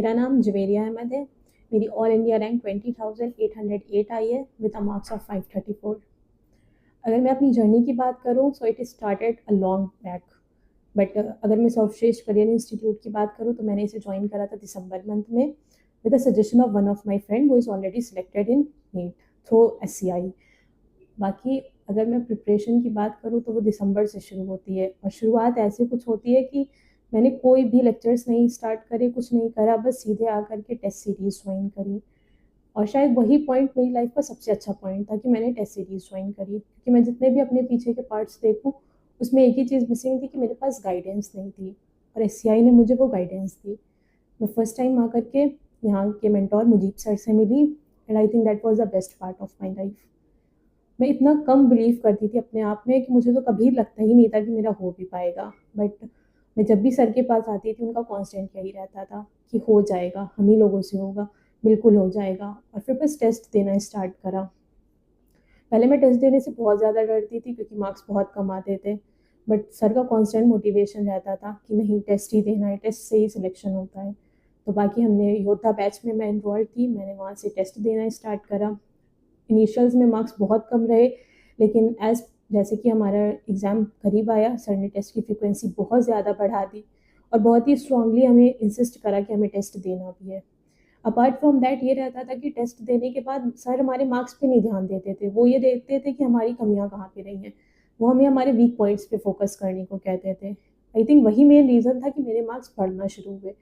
मेरा नाम जवेरिया अहमद है। मेरी ऑल इंडिया रैंक 20,808 आई है विद अ मार्क्स ऑफ 534। अगर मैं अपनी जर्नी की बात करूँ so it started a long back, but अगर मैं सर्वश्रेष्ठ करियर इंस्टीट्यूट की बात करूँ तो मैंने इसे ज्वाइन करा था दिसंबर मंथ में with the suggestion of one of my friend who is already selected in NEET through SCI। बाकी अगर मैं प्रिपरेशन की बात करूँ तो वो दिसंबर से शुरू होती है, और शुरुआत ऐसे कुछ होती है कि मैंने कोई भी लेक्चर्स नहीं स्टार्ट करे, कुछ नहीं करा, बस सीधे आकर के टेस्ट सीरीज़ ज्वाइन करी। और शायद वही पॉइंट मेरी लाइफ का सबसे अच्छा पॉइंट था कि मैंने टेस्ट सीरीज़ ज्वाइन करी, क्योंकि मैं जितने भी अपने पीछे के पार्ट्स देखूँ उसमें एक ही चीज़ मिसिंग थी कि मेरे पास गाइडेंस नहीं थी, और SCI ने मुझे वो गाइडेंस दी। मैं फर्स्ट टाइम आकर के यहाँ के मेंटोर मुजीब सर से मिली, and I think that was the best part of my life. मैं इतना कम बिलीव करती थी अपने आप में कि मुझे तो कभी लगता ही नहीं था कि मेरा हो भी पाएगा, बट मैं जब भी सर के पास आती थी उनका कांस्टेंट यही रहता था कि हो जाएगा, हम ही लोगों से होगा, बिल्कुल हो जाएगा। और फिर बस टेस्ट देना स्टार्ट करा। पहले मैं टेस्ट देने से बहुत ज़्यादा डरती थी क्योंकि मार्क्स बहुत कम आते थे, बट सर का कांस्टेंट मोटिवेशन रहता था कि नहीं, टेस्ट ही देना है, टेस्ट से ही सिलेक्शन होता है। तो बाकी हमने योद्धा बैच में मैं इन्वॉल्व थी, मैंने वहाँ से टेस्ट देना स्टार्ट करा। इनिशियल्स में मार्क्स बहुत कम रहे, लेकिन जैसे कि हमारा एग्ज़ाम करीब आया, सर ने टेस्ट की फ्रीक्वेंसी बहुत ज़्यादा बढ़ा दी और बहुत ही स्ट्रांगली हमें इंसिस्ट करा कि हमें टेस्ट देना भी है। अपार्ट फ्रॉम दैट ये रहता था कि टेस्ट देने के बाद सर हमारे मार्क्स पे नहीं ध्यान देते थे, वो ये देखते थे कि हमारी कमियाँ कहाँ पे रही हैं। वो हमें हमारे वीक पॉइंट्स पे फोकस करने को कहते थे। आई थिंक वही मेन रीज़न था कि मेरे मार्क्स बढ़ना शुरू हुए।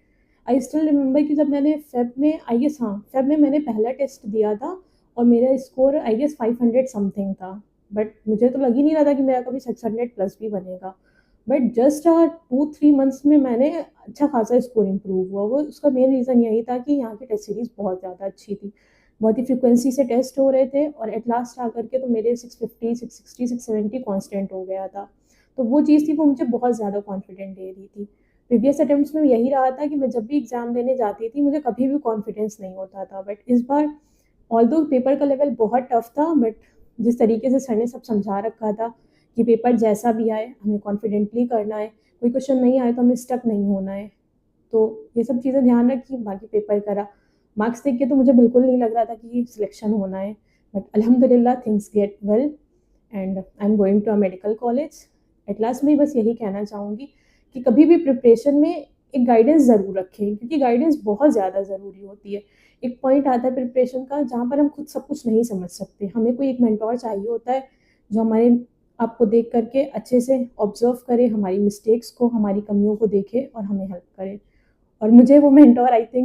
आई स्टिल रिमेंबर कि जब मैंने फेब में, आई गेस हाँ, फेब में मैंने पहला टेस्ट दिया था और मेरा स्कोर आई गेस 500 समथिंग था, बट मुझे तो लग ही नहीं रहा था कि मेरा कभी 600 प्लस भी बनेगा। बट जस्ट 2-3 मंथ्स में मैंने अच्छा खासा स्कोर इम्प्रूव हुआ। वो उसका मेन रीज़न यही था कि यहाँ की टेस्ट सीरीज़ बहुत ज़्यादा अच्छी थी, बहुत ही फ्रिक्वेंसी से टेस्ट हो रहे थे, और एट लास्ट आकर के तो मेरे 650, 660, 670 कॉन्स्टेंट हो गया था। तो वो चीज़ थी, वो मुझे बहुत ज़्यादा कॉन्फिडेंट दे रही थी। प्रीवियस अटेम्प्ट्स में यही रहा था कि मैं जब भी एग्ज़ाम देने जाती थी मुझे कभी भी कॉन्फिडेंस नहीं होता था, बट इस बार ऑल्दो पेपर का लेवल बहुत टफ था, बट जिस तरीके से सर ने सब समझा रखा था कि पेपर जैसा भी आए हमें कॉन्फिडेंटली करना है, कोई क्वेश्चन नहीं आए तो हमें स्टक नहीं होना है, तो ये सब चीज़ें ध्यान रखी, बाकी पेपर करा। मार्क्स देख के तो मुझे बिल्कुल नहीं लग रहा था कि सिलेक्शन होना है, बट अल्हम्दुलिल्लाह things get well and I am going to a medical college. At last में बस यही कहना चाहूँगी कि कभी भी प्रिपरेशन में एक गाइडेंस ज़रूर रखें, क्योंकि गाइडेंस बहुत ज़्यादा ज़रूरी होती है। एक पॉइंट आता है प्रिपरेशन का जहाँ पर हम खुद सब कुछ नहीं समझ सकते, हमें कोई एक मेंटोर चाहिए होता है जो हमारे आपको देख करके अच्छे से ऑब्जर्व करे, हमारी मिस्टेक्स को, हमारी कमियों को देखे और हमें हेल्प करे। और मुझे वो मेंटोर आई थिंक